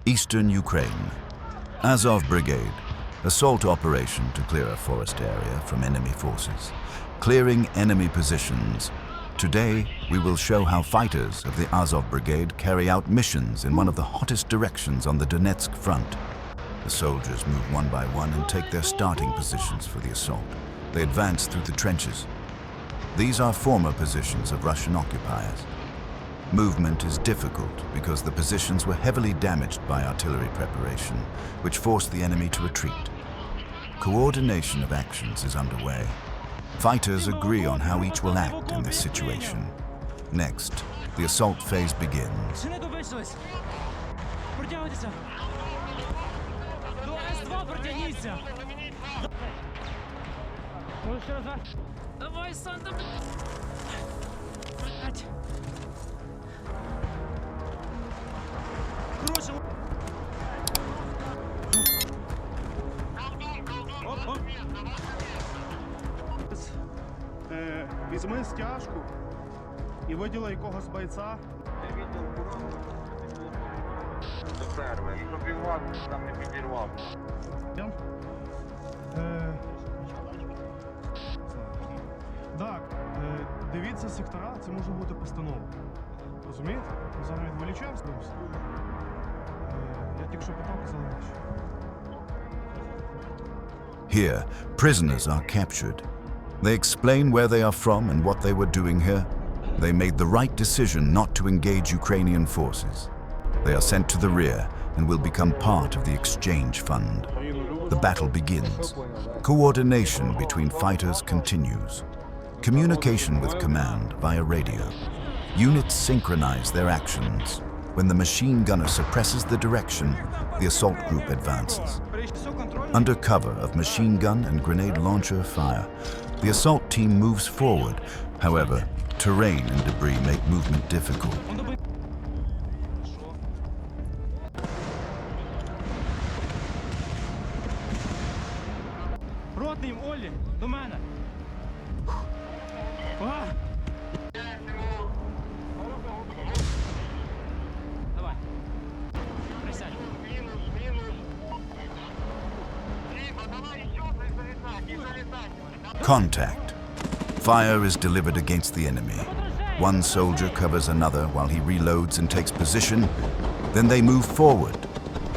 Eastern Ukraine. Azov Brigade. Assault operation to clear a forest area from enemy forces. Clearing enemy positions. Today, we will show how fighters of the Azov Brigade carry out missions in one of the hottest directions on the Donetsk front. The soldiers move one by one and take their starting positions for the assault. They advance through the trenches. These are former positions of Russian occupiers. Movement is difficult because the positions were heavily damaged by artillery preparation, which forced the enemy to retreat. Coordination of actions is underway. Fighters agree on how each will act in this situation. Next, the assault phase begins. Візьми стяжку і виділи якогось бойця. До перви. І пробивав, там не підірвав. Так, дивіться сектора, це може бути постанова. Розумієте? Ми зараз відволічаємося. Я тільки що питав, казали наші. Here, prisoners are captured. They explain where they are from and what they were doing here. They made the right decision not to engage Ukrainian forces. They are sent to the rear and will become part of the exchange fund. The battle begins. Coordination between fighters continues. Communication with command via radio. Units synchronize their actions. When the machine gunner suppresses the direction, the assault group advances. Under cover of machine gun and grenade launcher fire, the assault team moves forward. However, terrain and debris make movement difficult. Ротний, Олі, до мене. Давай. Присядь. Contact. Fire is delivered against the enemy. One soldier covers another while he reloads and takes position. Then they move forward.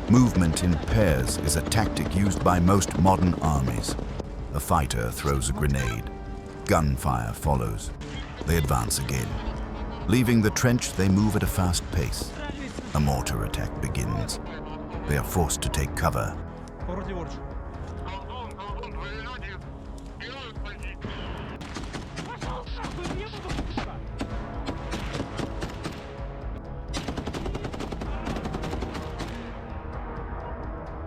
Movement in pairs is a tactic used by most modern armies. A fighter throws a grenade. Gunfire follows. They advance again. Leaving the trench, they move at a fast pace. A mortar attack begins. They are forced to take cover.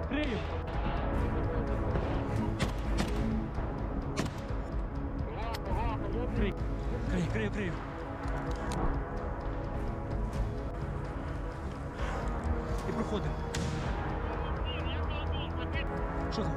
Крию. І проходимо. Що там?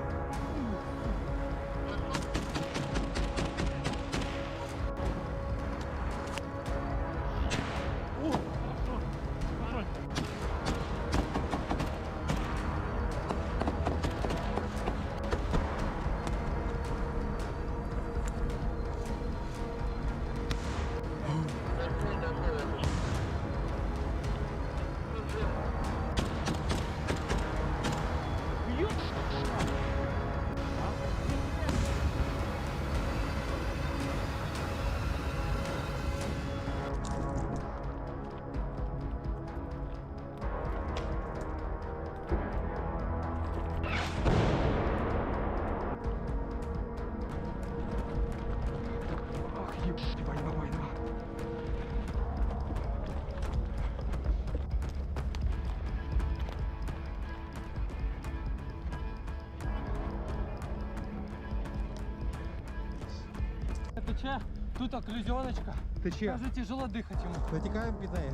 Тече, тут окклюзионочка. Тече. Даже тяжело дыхать ему. Витікаємо під неї.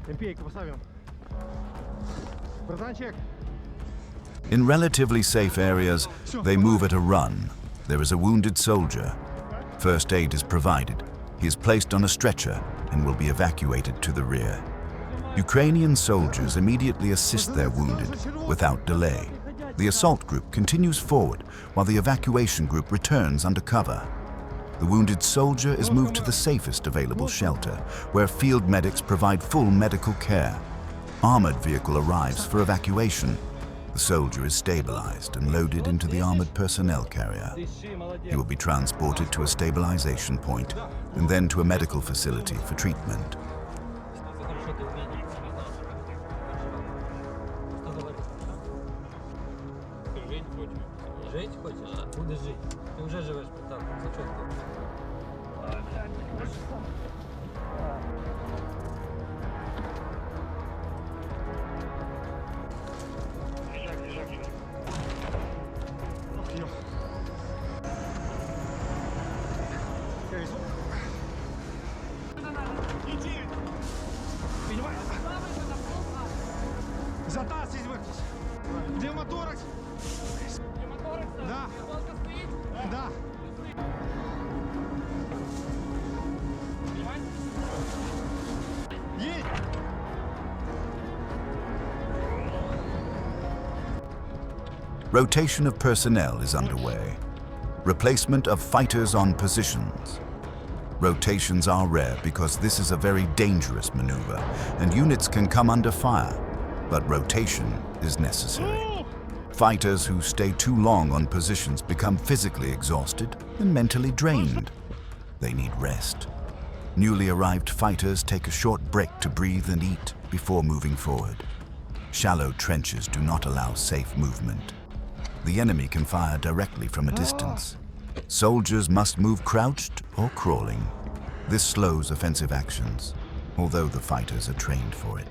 МП-ку поставимо. Братанчик. In relatively safe areas, they move at a run. There is a wounded soldier. First aid is provided. He is placed on a stretcher and will be evacuated to the rear. Ukrainian soldiers immediately assist their wounded without delay. The assault group continues forward while the evacuation group returns under cover. The wounded soldier is moved to the safest available shelter, where field medics provide full medical care. Armored vehicle arrives for evacuation. The soldier is stabilized and loaded into the armored personnel carrier. He will be transported to a stabilization point and then to a medical facility for treatment. Жить хочешь? Будешь жить. Ты уже живешь так, все четко. Затаз из выход. Где моторок? Да. Да. Едь! Rotation of personnel is underway. Replacement of fighters on positions. Rotations are rare because this is a very dangerous maneuver and units can come under fire, but rotation is necessary. Fighters who stay too long on positions become physically exhausted and mentally drained. They need rest. Newly arrived fighters take a short break to breathe and eat before moving forward. Shallow trenches do not allow safe movement. The enemy can fire directly from a distance. Soldiers must move crouched or crawling. This slows offensive actions, although the fighters are trained for it.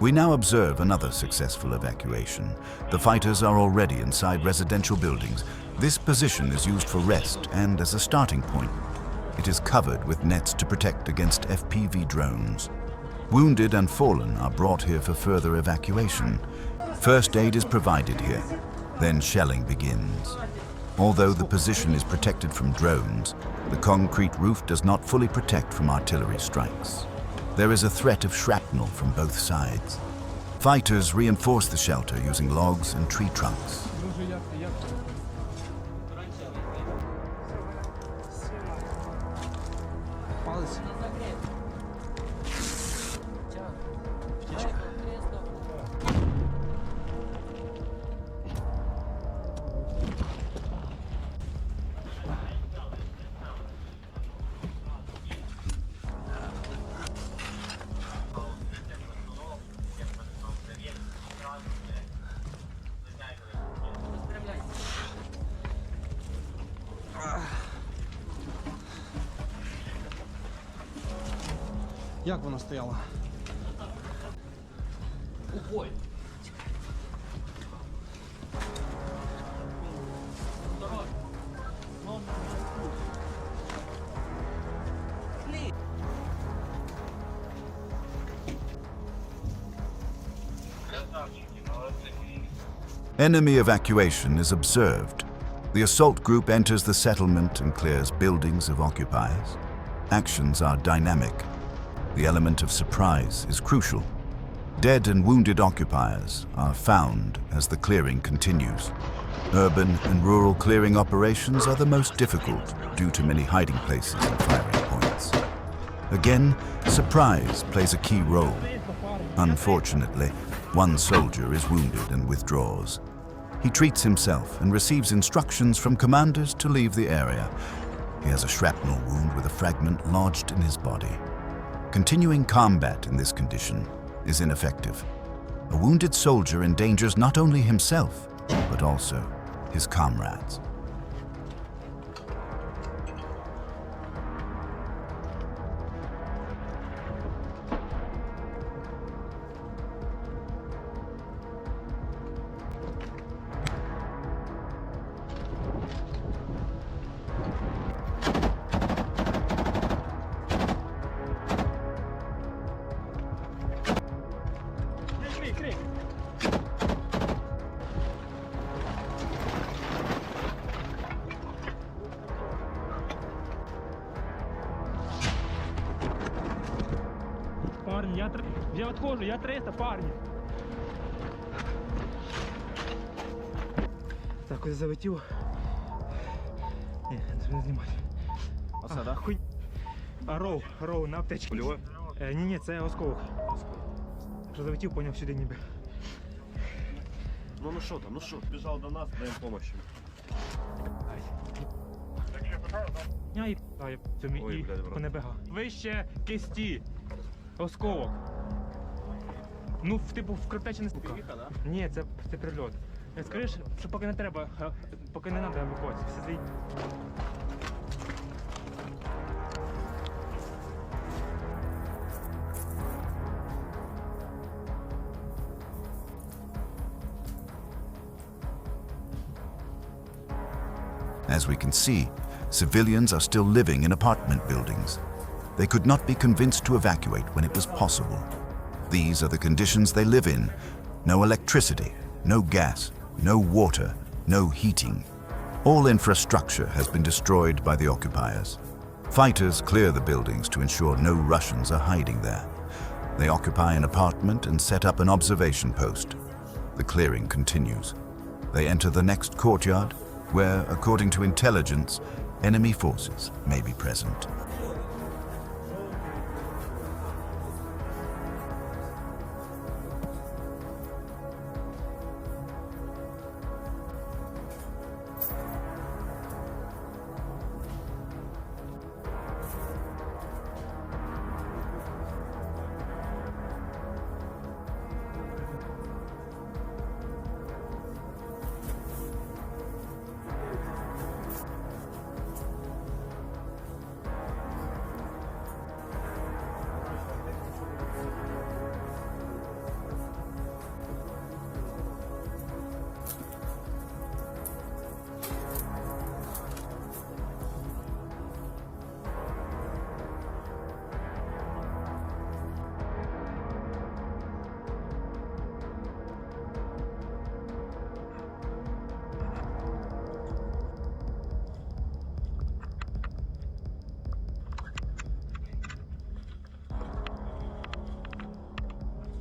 We now observe another successful evacuation. The fighters are already inside residential buildings. This position is used for rest and as a starting point. It is covered with nets to protect against FPV drones. Wounded and fallen are brought here for further evacuation. First aid is provided here. Then shelling begins. Although the position is protected from drones, the concrete roof does not fully protect from artillery strikes. There is a threat of shrapnel from both sides. Fighters reinforce the shelter using logs and tree trunks. Як вона стояла? Ой. Enemy evacuation is observed. The assault group enters the settlement and clears buildings of occupiers. Actions are dynamic. The element of surprise is crucial. Dead and wounded occupiers are found as the clearing continues. Urban and rural clearing operations are the most difficult due to many hiding places and firing points. Again, surprise plays a key role. Unfortunately, one soldier is wounded and withdraws. He treats himself and receives instructions from commanders to leave the area. He has a shrapnel wound with a fragment lodged in his body. Continuing combat in this condition is ineffective. A wounded soldier endangers not only himself, but also his comrades. Парни, я отхожу, я 300, парни. Так, ось залетів. Ні, не знімати. А це, да? Хуй. Роу, на аптечці. Польове? Ні, це осколок. Що залетів, поняв сюди ніби. Ну що там, біжав до нас, даємо помощь. Я цьому Ой, і блядь, брат. понебега. Вище кисті. Осколок. Ну, типу, в картечі сука. Ні, це прильот. Скажи, що поки не треба, поки не треба евакуації. Все заїдь. As we can see, civilians are still living in apartment buildings. They could not be convinced to evacuate when it was possible. These are the conditions they live in. No electricity, no gas, no water, no heating. All infrastructure has been destroyed by the occupiers. Fighters clear the buildings to ensure no Russians are hiding there. They occupy an apartment and set up an observation post. The clearing continues. They enter the next courtyard, where, according to intelligence, enemy forces may be present.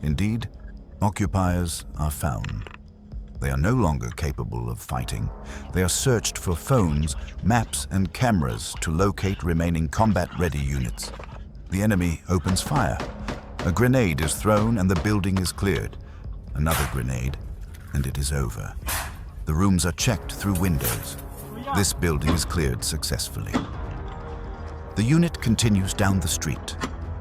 Indeed, occupiers are found. They are no longer capable of fighting. They are searched for phones, maps, and cameras to locate remaining combat-ready units. The enemy opens fire. A grenade is thrown and the building is cleared. Another grenade, and it is over. The rooms are checked through windows. This building is cleared successfully. The unit continues down the street.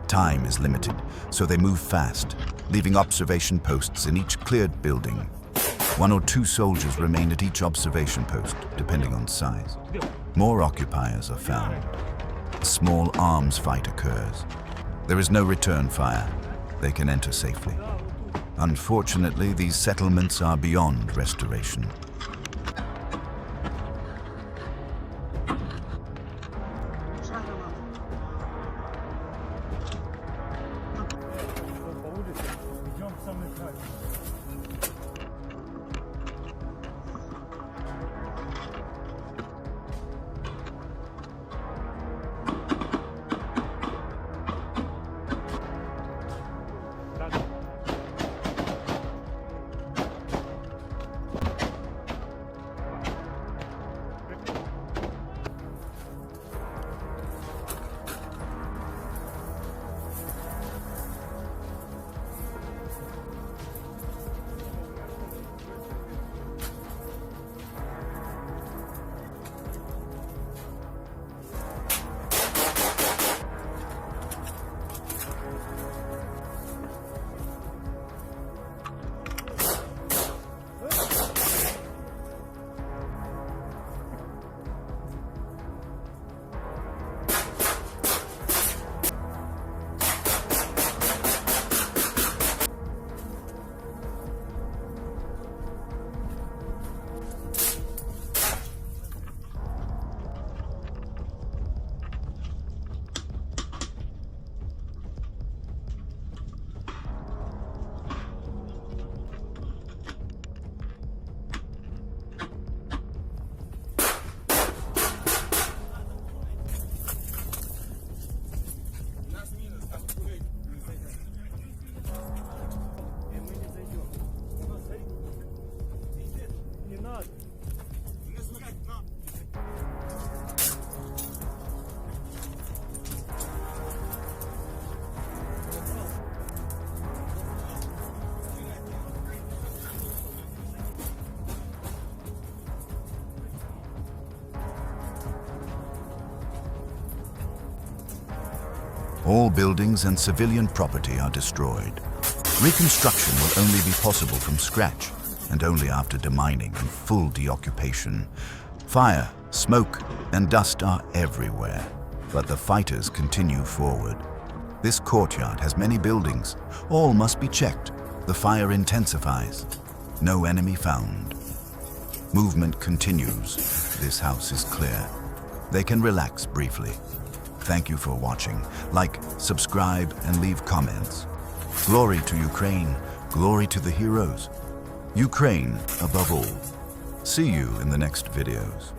Time is limited, so they move fast, leaving observation posts in each cleared building. 1 or 2 soldiers remain at each observation post, depending on size. More occupiers are found. A small arms fight occurs. There is no return fire. They can enter safely. Unfortunately, these settlements are beyond restoration. All buildings and civilian property are destroyed. Reconstruction will only be possible from scratch, and only after demining and full deoccupation. Fire, smoke, and dust are everywhere, but the fighters continue forward. This courtyard has many buildings. All must be checked. The fire intensifies. No enemy found. Movement continues. This house is clear. They can relax briefly. Thank you for watching. Like, subscribe, and leave comments. Glory to Ukraine. Glory to the heroes. Ukraine above all. See you in the next videos.